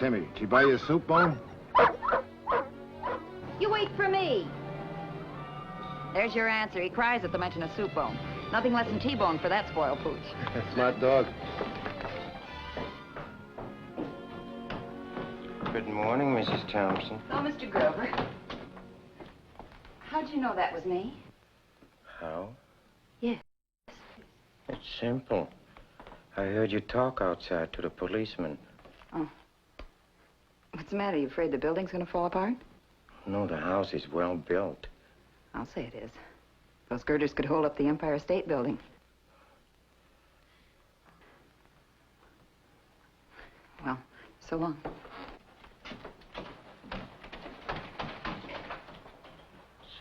Timmy, did she buy you a soup bone? You wait for me. There's your answer. He cries at the mention of soup bone. Nothing less than T-bone for that spoiled pooch. Smart dog. Good morning, Mrs. Thompson. Oh, Mr. Grover. How'd you know that was me? How? Yes. It's simple. I heard you talk outside to the policeman. Oh. What's the matter? You afraid the building's gonna fall apart? No, the house is well built. I'll say it is. Those girders could hold up the Empire State Building. Well, so long.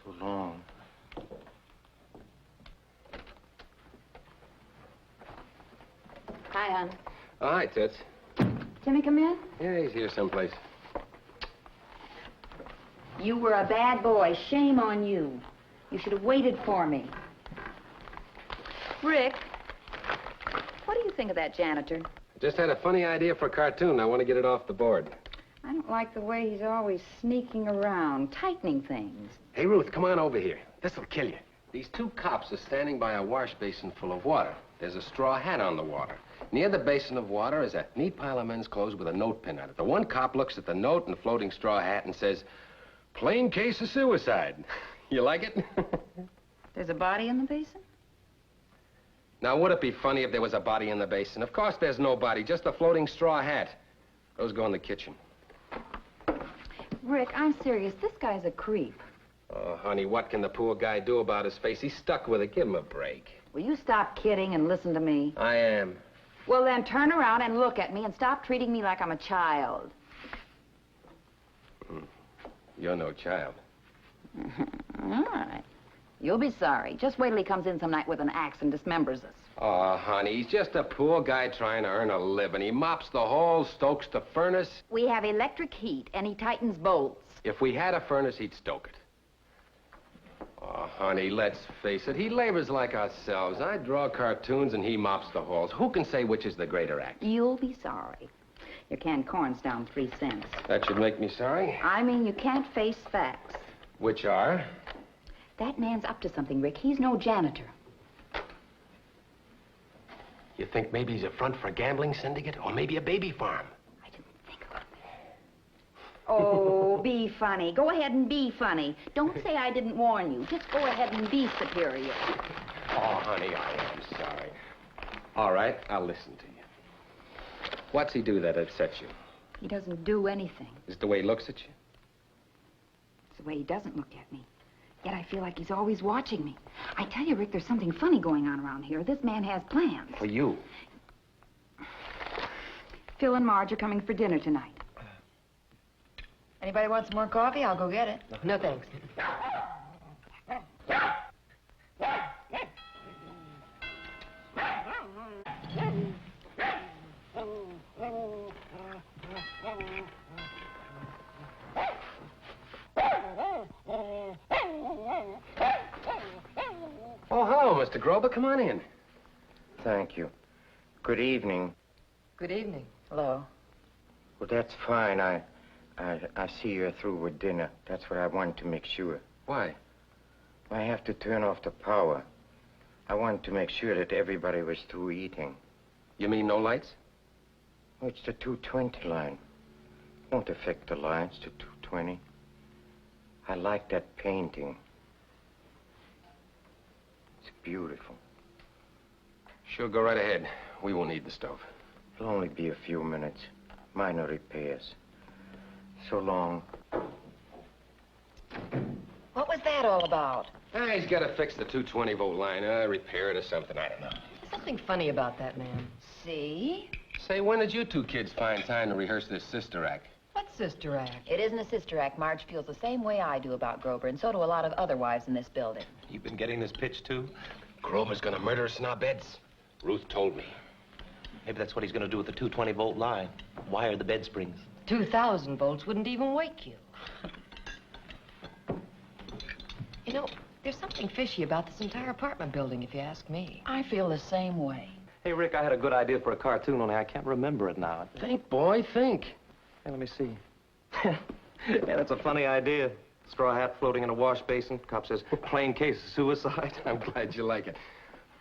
So long. Hi, hon. Oh, hi, Toots. Timmy come in? Yeah, he's here someplace. You were a bad boy. Shame on you. You should have waited for me. Rick, what do you think of that janitor? Just had a funny idea for a cartoon. I want to get it off the board. I don't like the way he's always sneaking around, tightening things. Hey, Ruth, come on over here. This'll kill you. These two cops are standing by a wash basin full of water. There's a straw hat on the water. Near the basin of water is a neat pile of men's clothes with a note pin on it. The one cop looks at the note and the floating straw hat and says, "Plain case of suicide." You like it? There's a body in the basin? Now, would it be funny if there was a body in the basin? Of course there's no body, just a floating straw hat. Those go in the kitchen. Rick, I'm serious. This guy's a creep. Oh, honey, what can the poor guy do about his face? He's stuck with it. Give him a break. Will you stop kidding and listen to me? I am. Well, then turn around and look at me and stop treating me like I'm a child. You're no child. All right. You'll be sorry. Just wait till he comes in some night with an axe and dismembers us. Oh, honey, he's just a poor guy trying to earn a living. He mops the halls, stokes the furnace. We have electric heat, and he tightens bolts. If we had a furnace, he'd stoke it. Oh, honey, let's face it. He labors like ourselves. I draw cartoons, and he mops the halls. Who can say which is the greater act? You'll be sorry. Your canned corn's down 3 cents. That should make me sorry. I mean, you can't face facts. Which are? That man's up to something, Rick. He's no janitor. You think maybe he's a front for a gambling syndicate? Or maybe a baby farm? I didn't think about that. Oh, be funny. Go ahead and be funny. Don't say I didn't warn you. Just go ahead and be superior. Oh, honey, I am sorry. All right, I'll listen to you. What's he do that upsets you? He doesn't do anything. Is it the way he looks at you? It's the way he doesn't look at me. Yet I feel like he's always watching me. I tell you, Rick, there's something funny going on around here. This man has plans. For you? Phil and Marge are coming for dinner tonight. Anybody want some more coffee? I'll go get it. No, thanks. Oh, hello, Mr. Grover. Come on in. Thank you. Good evening. Good evening. Hello. Well, that's fine. I see you're through with dinner. That's what I wanted to make sure. Why? I have to turn off the power. I wanted to make sure that everybody was through eating. You mean no lights? Oh, it's the 220 line. Won't affect the lines to 220. I like that painting. It's beautiful. Sure, go right ahead. We won't need the stove. It'll only be a few minutes. Minor repairs. So long. What was that all about? Ah, he's got to fix the 220-volt line, repair it or something. I don't know. There's something funny about that man. See? Say, when did you two kids find time to rehearse this sister act? What sister act? It isn't a sister act. Marge feels the same way I do about Grover, and so do a lot of other wives in this building. You've been getting this pitch, too? Grover's gonna murder us in our beds. Ruth told me. Maybe that's what he's going to do with the 220-volt line. Wire the bed springs. 2,000 volts wouldn't even wake you. You know, there's something fishy about this entire apartment building, if you ask me. I feel the same way. Hey, Rick, I had a good idea for a cartoon, only I can't remember it now. Think, boy, think. Hey, let me see. Yeah, that's a funny idea. Straw hat floating in a wash basin. Cop says, plain case of suicide. I'm glad you like it.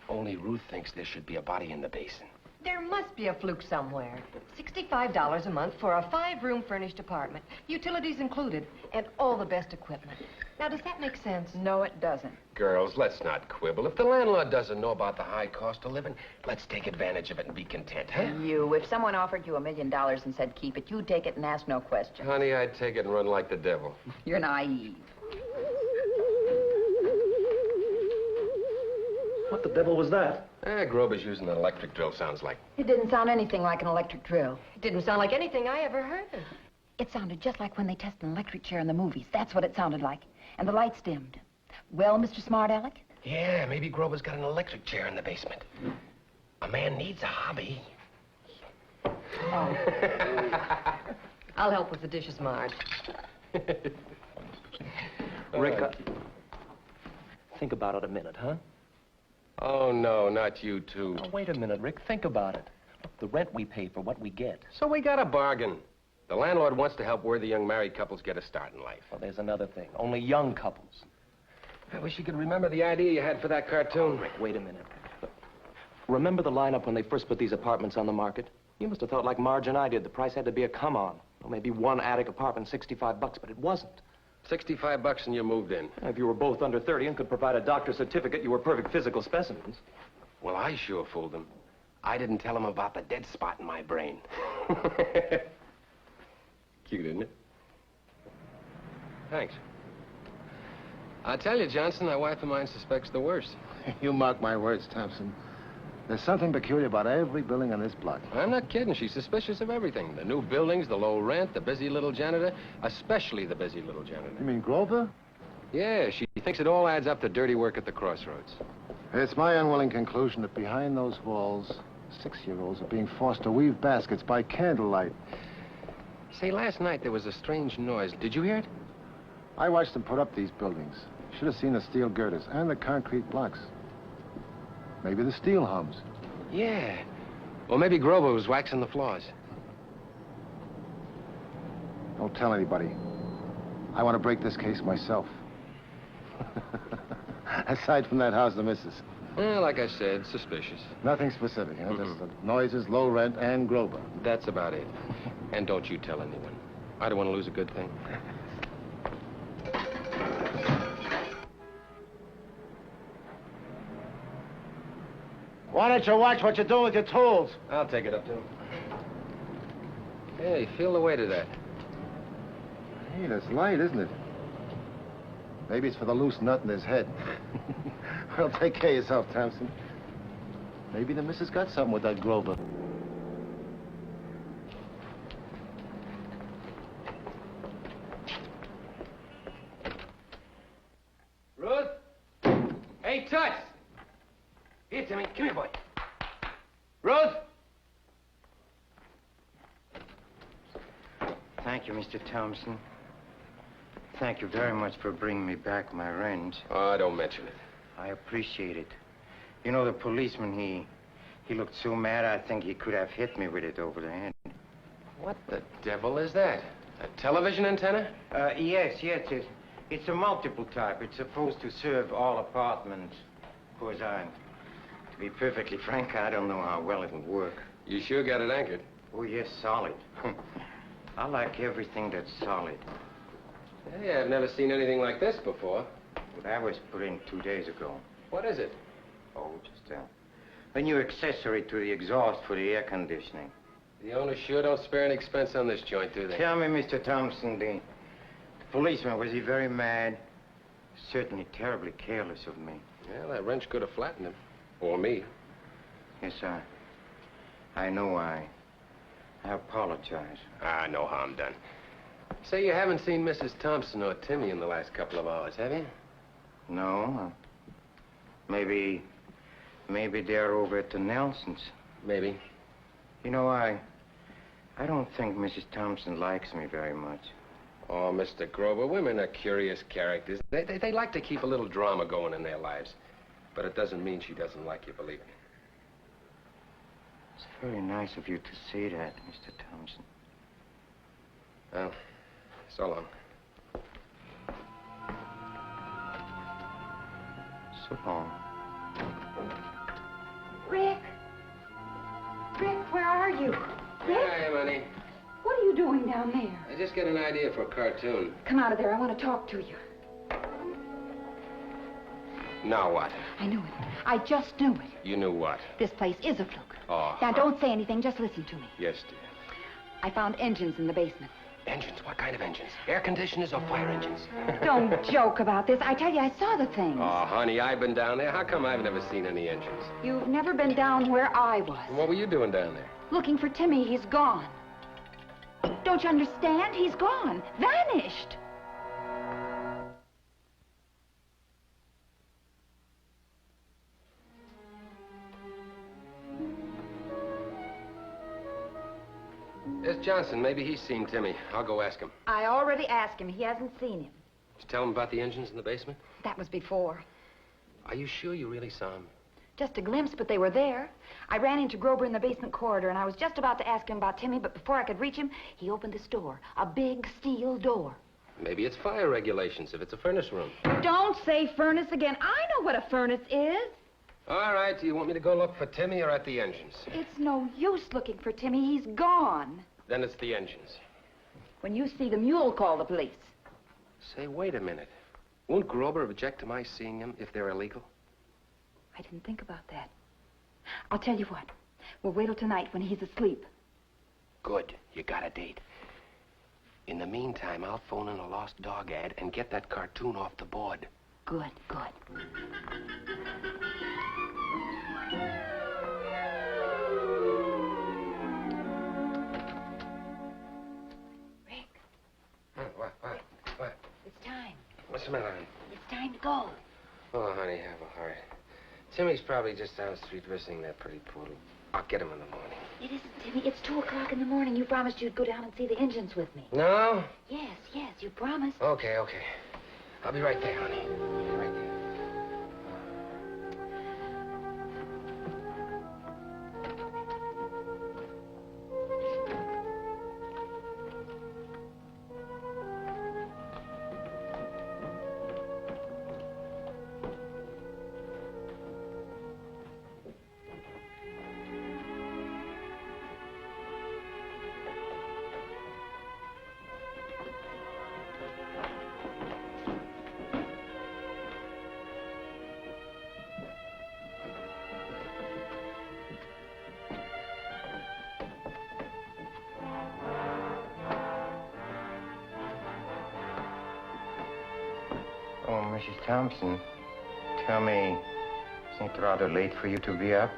Only Ruth thinks there should be a body in the basin. There must be a fluke somewhere. $65 a month for a 5-room furnished apartment, utilities included, and all the best equipment. Now, does that make sense? No, it doesn't. Girls, let's not quibble. If the landlord doesn't know about the high cost of living, let's take advantage of it and be content, huh? If someone offered you $1 million and said keep it, you'd take it and ask no questions. Honey, I'd take it and run like the devil. You're naive. What the devil was that? Grover's using an electric drill, sounds like. It didn't sound anything like an electric drill. It didn't sound like anything I ever heard. It sounded just like when they test an electric chair in the movies. That's what it sounded like. And the lights dimmed. Well, Mr. Smart Aleck? Yeah, maybe Grover's got an electric chair in the basement. A man needs a hobby. Oh. I'll help with the dishes, Marge. Rick, think about it a minute, huh? Oh, no, not you two. Now, wait a minute, Rick. Think about it. Look, the rent we pay for what we get. So we got a bargain. The landlord wants to help worthy young married couples get a start in life. Well, there's another thing. Only young couples. I wish you could remember the idea you had for that cartoon. Rick, wait a minute. Look, remember the lineup when they first put these apartments on the market? You must have thought like Marge and I did. The price had to be a come-on. Well, maybe one attic apartment, $65, but it wasn't. $65 and you moved in. If you were both under 30 and could provide a doctor's certificate, you were perfect physical specimens. Well, I sure fooled him. I didn't tell him about the dead spot in my brain. Cute, isn't it? Thanks. I tell you, Johnson, that wife of mine suspects the worst. You mark my words, Thompson. There's something peculiar about every building on this block. I'm not kidding. She's suspicious of everything. The new buildings, the low rent, the busy little janitor, especially the busy little janitor. You mean Grover? Yeah, she thinks it all adds up to dirty work at the crossroads. It's my unwilling conclusion that behind those walls, 6-year-olds are being forced to weave baskets by candlelight. Say, last night there was a strange noise. Did you hear it? I watched them put up these buildings. Should have seen the steel girders and the concrete blocks. Maybe the steel hums. Yeah. Well, maybe Grover was waxing the floors. Don't tell anybody. I want to break this case myself. Aside from that house, the missus. Well, like I said, suspicious. Nothing specific, huh? Just the noises, low rent, and Grover. That's about it. And don't you tell anyone. I don't want to lose a good thing. Why don't you watch what you're doing with your tools? I'll take it up to him. Hey, feel the weight of that. Hey, that's light, isn't it? Maybe it's for the loose nut in his head. Well, take care of yourself, Thompson. Maybe the missus got something with that Grover. Ruth? Hey, Toots! Here, Timmy. Come here, boy. Ruth? Thank you, Mr. Thompson. Thank you very much for bringing me back my rent. Oh, don't mention it. I appreciate it. You know, the policeman, he looked so mad, I think he could have hit me with it over the head. What the devil is that? A television antenna? Yes, it's a multiple type. It's supposed to serve all apartments. Of course, to be perfectly frank, I don't know how well it'll work. You sure got it anchored. Oh, yes, solid. I like everything that's solid. Hey, I've never seen anything like this before. But that was put in 2 days ago. What is it? Oh, just a new accessory to the exhaust for the air conditioning. The owners sure don't spare any expense on this joint, do they? Tell me, Mr. Thompson, the policeman, was he very mad? Certainly terribly careless of me. Well, that wrench could have flattened him. Or me. Yes, I know I apologize. No harm done. Say, you haven't seen Mrs. Thompson or Timmy in the last couple of hours, have you? No. Maybe they're over at the Nelsons. Maybe. You know, I don't think Mrs. Thompson likes me very much. Oh, Mr. Grover, women are curious characters. They like to keep a little drama going in their lives. But it doesn't mean she doesn't like you, believe me. It's very nice of you to say that, Mr. Thompson. Well, so long. So long. Rick! Rick, where are you? Here I am, honey. What are you doing down there? I just got an idea for a cartoon. Come out of there. I want to talk to you. Now what? I knew it. I just knew it. You knew what? This place is a fluke. Oh. Now, don't say anything. Just listen to me. Yes, dear. I found engines in the basement. Engines? What kind of engines? Air conditioners or fire engines? Don't joke about this. I tell you, I saw the things. Oh, honey, I've been down there. How come I've never seen any engines? You've never been down where I was. What were you doing down there? Looking for Timmy. He's gone. Don't you understand? He's gone. Vanished. There's Johnson. Maybe he's seen Timmy. I'll go ask him. I already asked him. He hasn't seen him. Did you tell him about the engines in the basement? That was before. Are you sure you really saw him? Just a glimpse, but they were there. I ran into Grover in the basement corridor, and I was just about to ask him about Timmy, but before I could reach him, he opened this door. A big steel door. Maybe it's fire regulations if it's a furnace room. Don't say furnace again. I know what a furnace is. All right, do you want me to go look for Timmy or at the engines? It's no use looking for Timmy. He's gone. Then it's the engines. When you see them, you'll call the police. Say, wait a minute. Won't Grover object to my seeing them if they're illegal? I didn't think about that. I'll tell you what. We'll wait till tonight when he's asleep. Good. You got a date. In the meantime, I'll phone in a lost dog ad and get that cartoon off the board. Good, good. Rick, What? it's time. What's the matter, honey? It's time to go. Oh, honey, have a heart. Timmy's probably just down the street visiting that pretty poodle. I'll get him in the morning. It isn't, Timmy. It's 2 o'clock in the morning. You promised you'd go down and see the engines with me. No? Yes, you promised. Okay. I'll be right there, honey. I'll be right there. Oh, Mrs. Thompson, tell me, isn't it rather late for you to be up?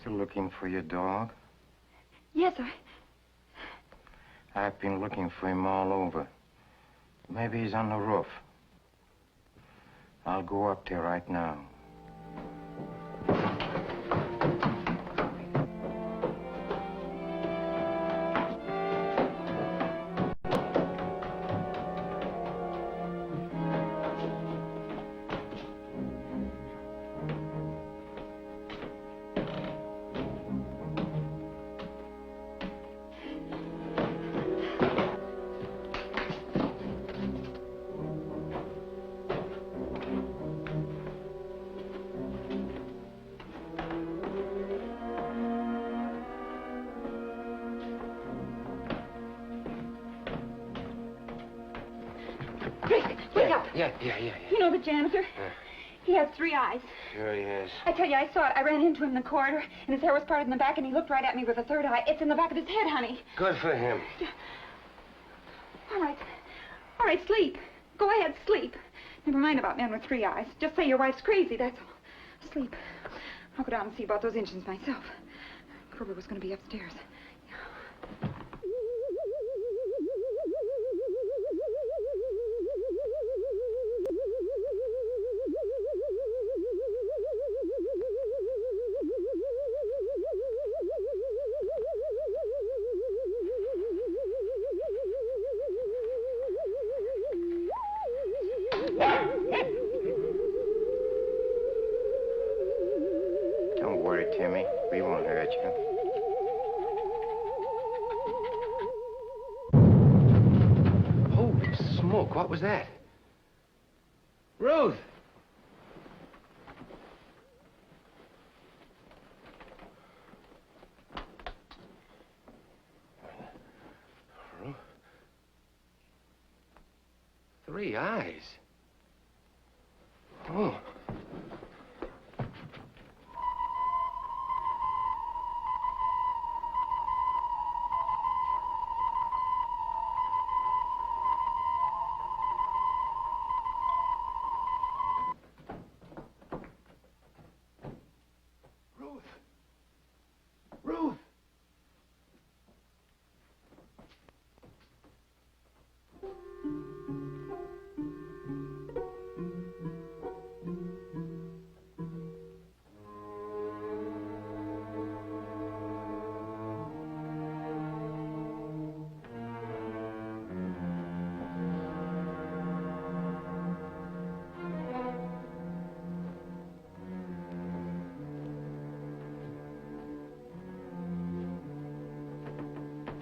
Still looking for your dog? Yes, I've been looking for him all over. Maybe he's on the roof. I'll go up there right now. Rick, wake up. Yeah. You know the janitor? He has 3 eyes. Sure he is. I tell you, I saw it. I ran into him in the corridor, and his hair was parted in the back, and he looked right at me with a 3rd eye. It's in the back of his head, honey. Good for him. All right, sleep. Go ahead, sleep. Never mind about men with 3 eyes. Just say your wife's crazy, that's all. Sleep. I'll go down and see about those engines myself. Grover was going to be upstairs. Don't worry, Timmy. We won't hurt you. Holy smoke, what was that? Ruth! Ruth? 3 eyes. Oh. Ruth!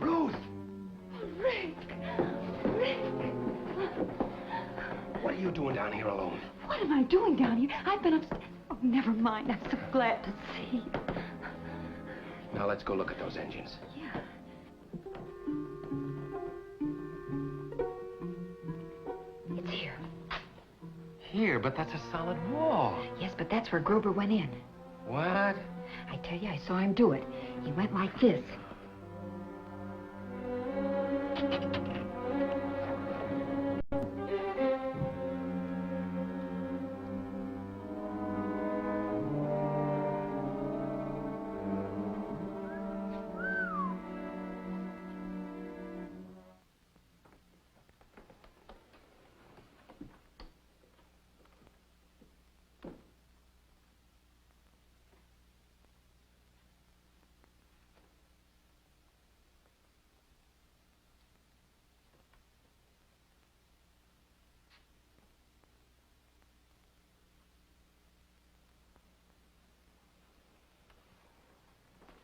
Ruth! Rick! Rick! What are you doing down here alone? What am I doing down here? I've been upstairs. Oh, never mind. I'm so glad to see you. Now let's go look at those engines. Yeah. It's here. Here, but that's a solid wall. Yes, but that's where Grover went in. What? I tell you, I saw him do it. He went like this.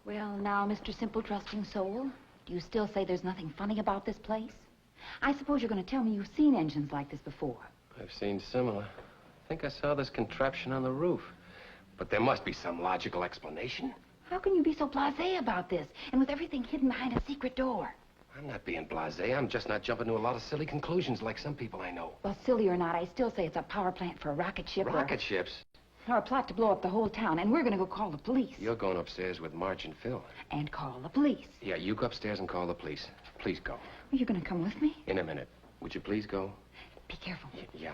Well, now, Mr. Simple Trusting Soul, do you still say there's nothing funny about this place? I suppose you're going to tell me you've seen engines like this before. I've seen similar. I think I saw this contraption on the roof. But there must be some logical explanation. How can you be so blasé about this, and with everything hidden behind a secret door? I'm not being blasé. I'm just not jumping to a lot of silly conclusions like some people I know. Well, silly or not, I still say it's a power plant for a rocket ship. Rocket ships? Or a plot to blow up the whole town, and we're going to go call the police. You're going upstairs with Marge and Phil. And call the police. Yeah, you go upstairs and call the police. Please go. Are you going to come with me? In a minute. Would you please go? Be careful. Yeah.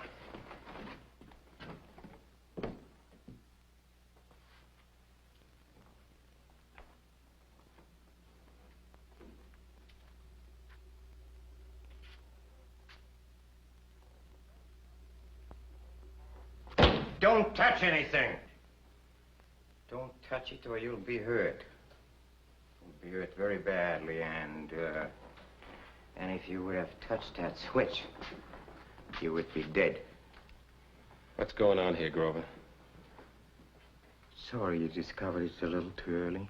Don't touch anything. Don't touch it or you'll be hurt. You'll be hurt very badly, and if you would have touched that switch, you would be dead. What's going on here, Grover? Sorry you discovered it a little too early.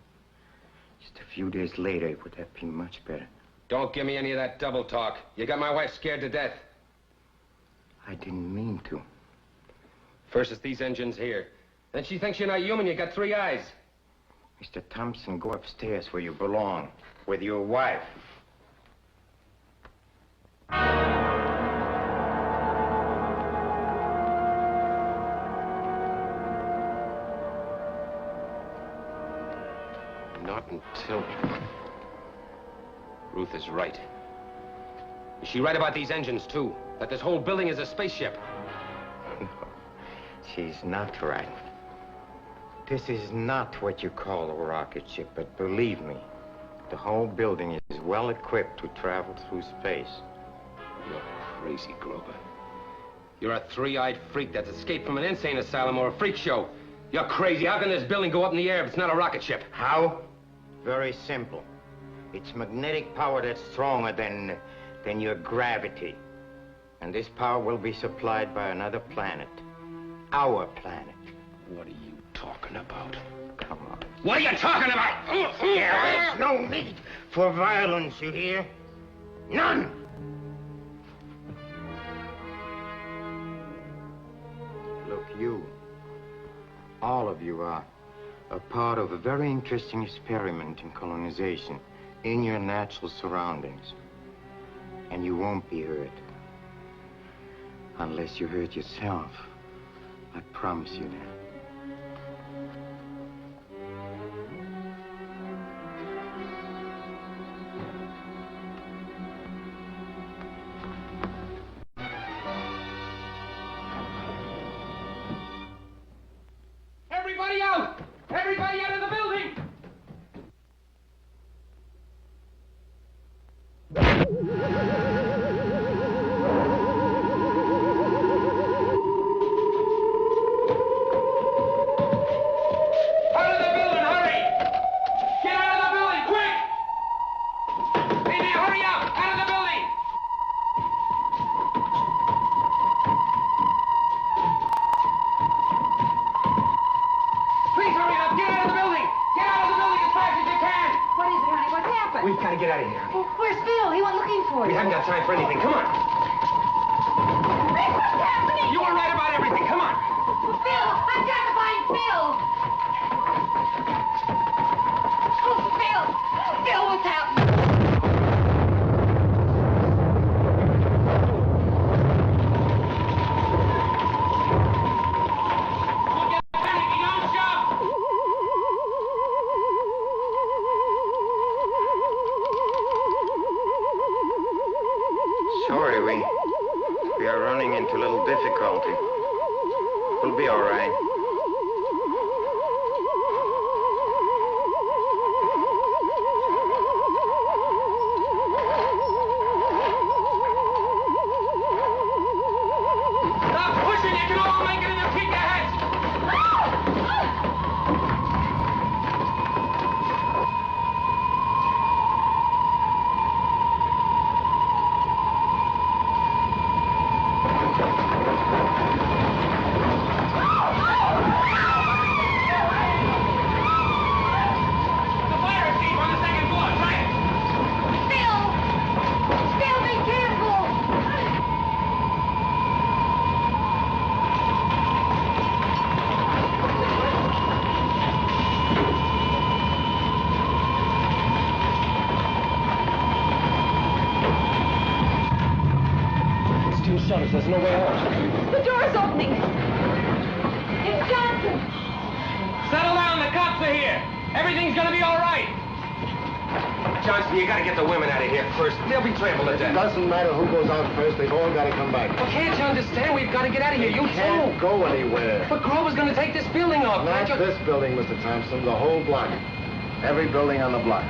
Just a few days later, it would have been much better. Don't give me any of that double talk. You got my wife scared to death. I didn't mean to. First it's these engines here. Then she thinks you're not human. You got 3 eyes. Mr. Thompson, go upstairs where you belong, with your wife. Not until... Ruth is right. Is she right about these engines, too? That this whole building is a spaceship? No, she's not right. This is not what you call a rocket ship, but believe me, the whole building is well equipped to travel through space. You're crazy, Grover. You're a 3-eyed freak that's escaped from an insane asylum or a freak show. You're crazy. How can this building go up in the air if it's not a rocket ship? How? Very simple. It's magnetic power that's stronger than your gravity. And this power will be supplied by another planet. Our planet. What are you talking about? Come What are you talking about? There's no need for violence, you hear? None! Look, all of you are a part of a very interesting experiment in colonization in your natural surroundings. And you won't be hurt. Unless you hurt yourself. I promise you that. Everybody out! Everybody out of the building! Out of the building, hurry! Get out of the building, quick! Baby, hurry up! Out of the building! Please hurry up! Get out of the building! Get out of the building as fast as you can! What is it, honey? What's happened? We've got to get out of here. Where's Phil? He went looking for We you. haven't got time for anything. Come on. What's happening? You were right about everything. Come on. Phil! I've got to find Phil! Oh, Phil! Phil, what's happening? Look at the panicky, don't jump! Sorry, we are running into a little difficulty. We'll be all right. Stop pushing! You can all make it and you'll keep your heads! The fire escape on the second floor. Try it. Phil! Phil, be careful! Steel shutters. There's no way out. The door's opening! It's Johnson! Settle down. The cops are here. Everything's gonna be all right. Johnson, you gotta get the women out of here first. They'll be trampled to It death. doesn't matter who goes out first. They've all got to come back. Well, can't you understand? We've got to get out of here. You Can't too. go anywhere. But Grover's gonna take this building off. Not Can't you? this building, Mr. Thompson. The whole block. Every building on the block.